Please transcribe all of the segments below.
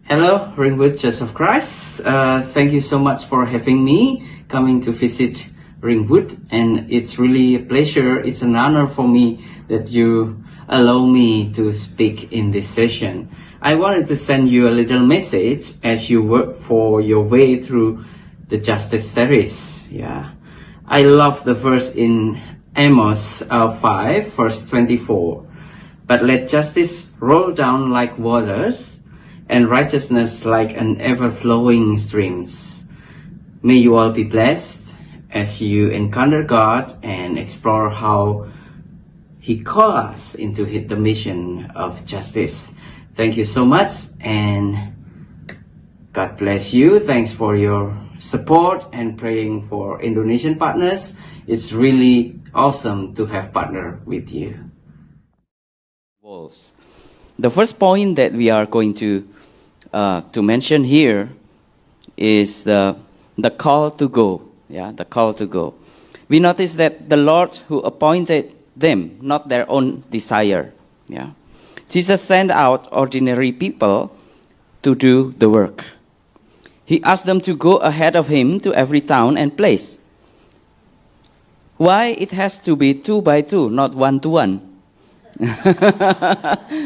Hello, Ringwood Church of Christ. Thank you so much for having me coming to visit Ringwood, and it's really a pleasure. It's an honor for me that you allow me to speak in this session. I wanted to send you a little message as you work for your way through the Justice series. I love the verse in Amos 5, verse 24. But let justice roll down like waters, and righteousness like an ever-flowing streams. May you all be blessed as you encounter God and explore how He called us into the mission of justice. Thank you so much, and God bless you. Thanks for your support and praying for Indonesian partners. It's really awesome to have partner with you. Wolves. The first point that we are going to mention here is the call to go. The call to go. We notice that the Lord who appointed them, not their own desire. Jesus sent out ordinary people to do the work. He asked them to go ahead of Him to every town and place. Why it has to be 2 by 2, not 1 to 1?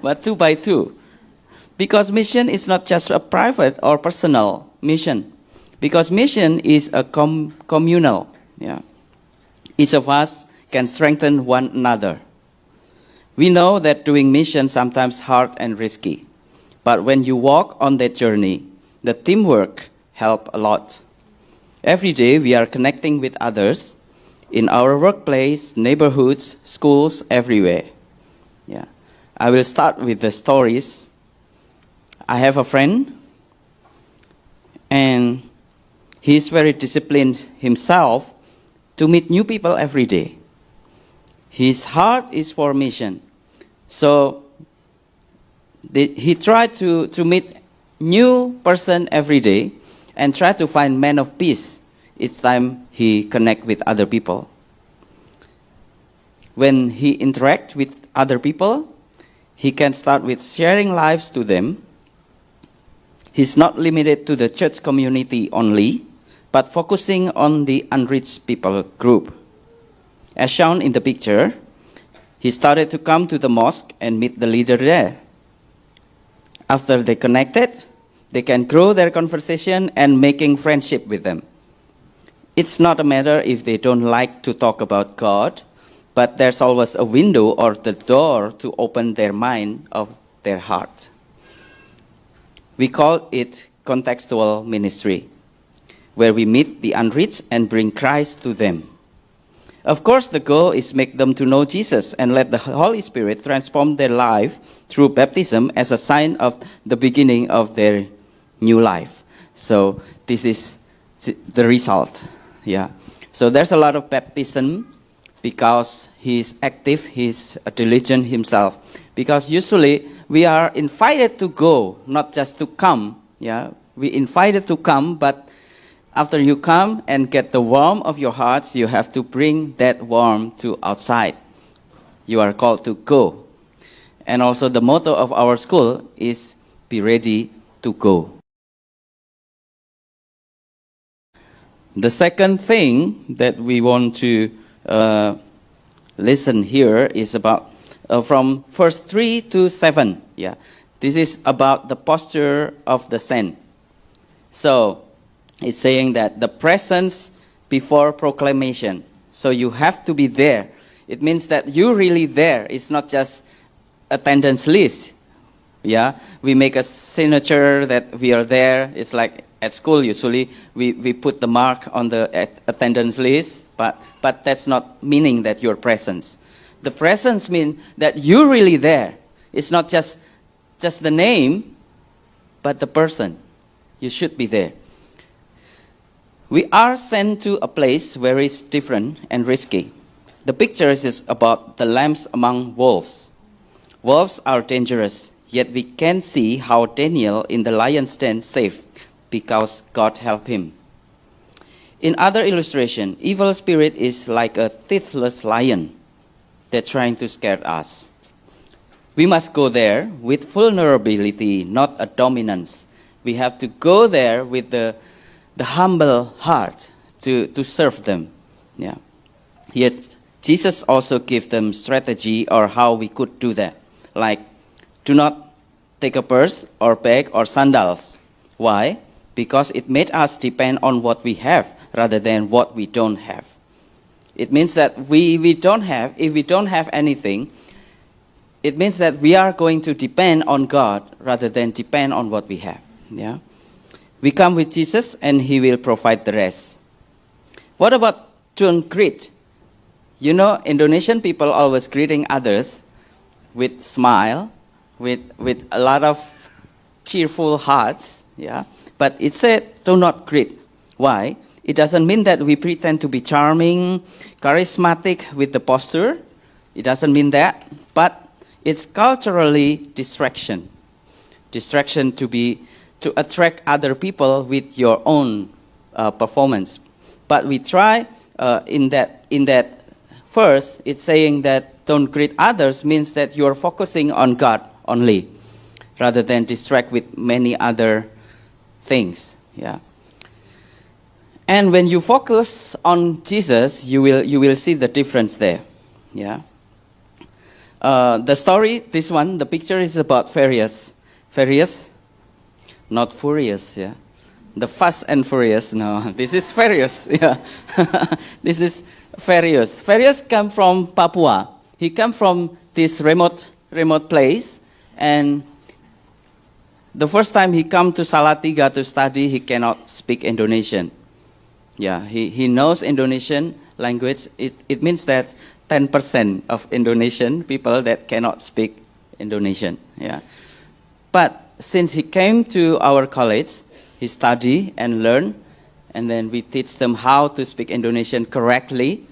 But 2 by 2. Because mission is not just a private or personal mission. Because mission is a communal. Each of us can strengthen one another. We know that doing mission sometimes hard and risky. But when you walk on that journey, the teamwork helps a lot. Every day we are connecting with others in our workplace, neighborhoods, schools, everywhere. I will start with the stories. I have a friend, and he's very disciplined himself to meet new people every day. His heart is for mission. So he tried to meet new person every day and try to find man of peace each time he connect with other people. When he interact with other people, he can start with sharing lives to them. He's not limited to the church community only, but focusing on the unreached people group. As shown in the picture, he started to come to the mosque and meet the leader there. After they connected, they can grow their conversation and making friendship with them. It's not a matter if they don't like to talk about God, but there's always a window or the door to open their mind of their heart. We call it contextual ministry, where we meet the unreached and bring Christ to them. Of course, the goal is make them to know Jesus and let the Holy Spirit transform their life through baptism as a sign of the beginning of their new life. So this is the result. So there's a lot of baptism because he's active, he's diligent himself. Because usually we are invited to go, not just to come. We invited to come, but after you come and get the warmth of your hearts, you have to bring that warmth to outside. You are called to go. And also the motto of our school is be ready to go. The second thing that we want to listen here is about from verse 3 to 7. This is about the posture of the saint. So it's saying that the presence before proclamation. So you have to be there. It means that you're really there. It's not just attendance list. We make a signature that we are there. It's like at school usually we put the mark on the attendance list, but that's not meaning that you're present. The presence means that you're really there. It's not just the name, but the person. You should be there. We are sent to a place where it's different and risky. The picture is about the lambs among wolves. Wolves are dangerous, yet we can see how Daniel in the lion's den safe because God helped him. In other illustration, evil spirit is like a teethless lion that's trying to scare us. We must go there with vulnerability, not a dominance. We have to go there with the humble heart to serve them. Yeah. Yet Jesus also gave them strategy or how we could do that. Like, do not take a purse or bag or sandals. Why? Because it made us depend on what we have rather than what we don't have. It means that if we don't have anything, it means that we are going to depend on God rather than depend on what we have. Yeah? We come with Jesus and He will provide the rest. What about don't greet? You know, Indonesian people always greeting others with smile, with a lot of cheerful hearts. Yeah? But it said, do not greet. Why? It doesn't mean that we pretend to be charming, charismatic with the posture. It doesn't mean that. But it's culturally distraction. Distraction to attract other people with your own performance. But we try in that verse, it's saying that don't greet others means that you're focusing on God only, rather than distract with many other things. Yeah. And when you focus on Jesus, you will see the difference there. Yeah. The story, this one, the picture is about Furious. Furious, not Furious. Yeah. The Fast and Furious. No, this is Furious. Yeah. This is Furious. Furious come from Papua. He come from this remote place, and the first time he come to Salatiga to study, he cannot speak Indonesian. Yeah, he knows Indonesian language. It means that 10% of Indonesian people that cannot speak Indonesian. Yeah, but since he came to our college, he study and learn, and then we teach them how to speak Indonesian correctly.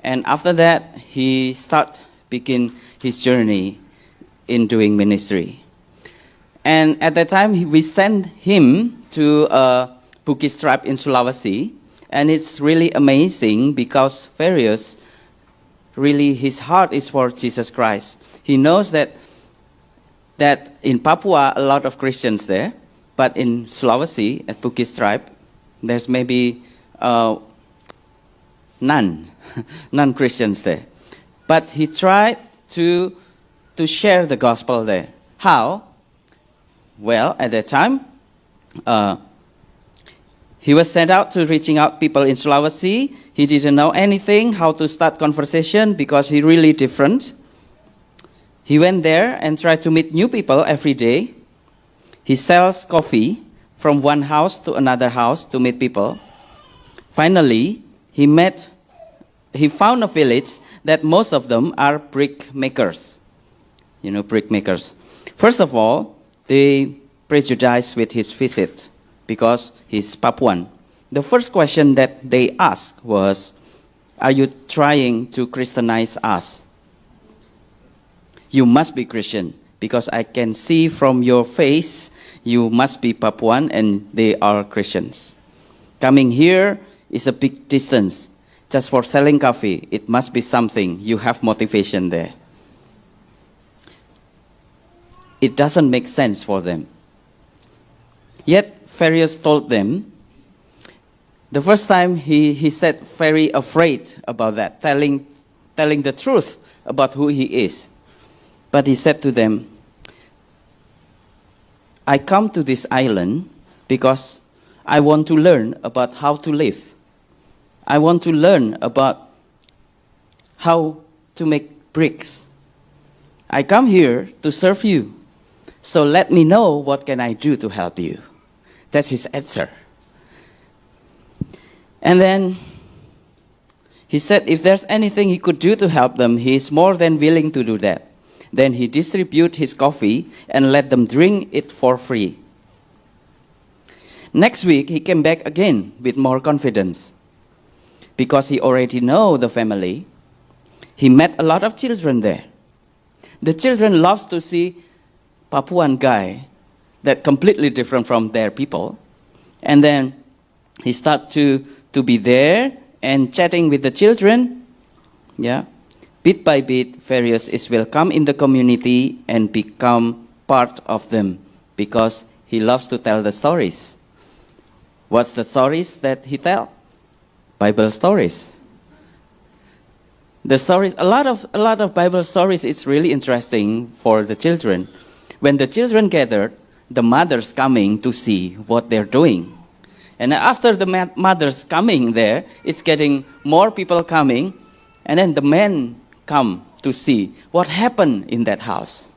And after that, he begin his journey in doing ministry. And at that time, we sent him to a Bugis tribe in Sulawesi. And it's really amazing because Furious, really his heart is for Jesus Christ. He knows that in Papua, a lot of Christians there. But in Sulawesi, at Bugis tribe, there's maybe none Christians there. But he tried to share the gospel there. How? Well, at that time, he was sent out to reaching out people in Sulawesi. He didn't know anything, how to start conversation because he really different. He went there and tried to meet new people every day. He sells coffee from one house to another house to meet people. Finally, he found a village that most of them are brick makers. You know, brick makers. First of all, they prejudiced with his visit because he's Papuan. The first question that they asked was, are you trying to Christianize us? You must be Christian because I can see from your face you must be Papuan and they are Christians. Coming here is a big distance. Just for selling coffee, it must be something. You have motivation there. It doesn't make sense for them. Yet, Furious told them, the first time he said very afraid about that, telling the truth about who he is. But he said to them, I come to this island because I want to learn about how to live. I want to learn about how to make bricks. I come here to serve you. So let me know what can I do to help you. That's his answer. And then he said if there's anything he could do to help them, he is more than willing to do that. Then he distributed his coffee and let them drink it for free. Next week, he came back again with more confidence. Because he already knows the family, he met a lot of children there. The children loves to see Papuan guy that completely different from their people. And then he started to be there and chatting with the children. Yeah. Bit by bit, Furious is welcome in the community and become part of them because he loves to tell the stories. What's the stories that he tell? Bible stories. The stories, a lot of Bible stories. It's really interesting for the children. When the children gathered, the mothers coming to see what they're doing. And after the mothers coming there, it's getting more people coming, and then the men come to see what happened in that house.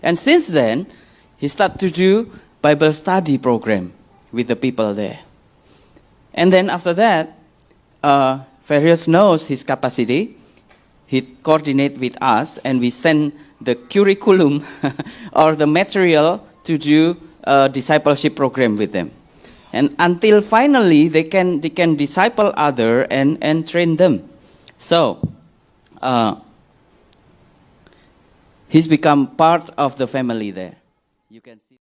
And since then, he started to do Bible study program with the people there. And then after that, Various knows his capacity. He coordinates with us, and we send the curriculum or the material to do a discipleship program with them. And until finally they can disciple other and train them. So he's become part of the family there. You can see.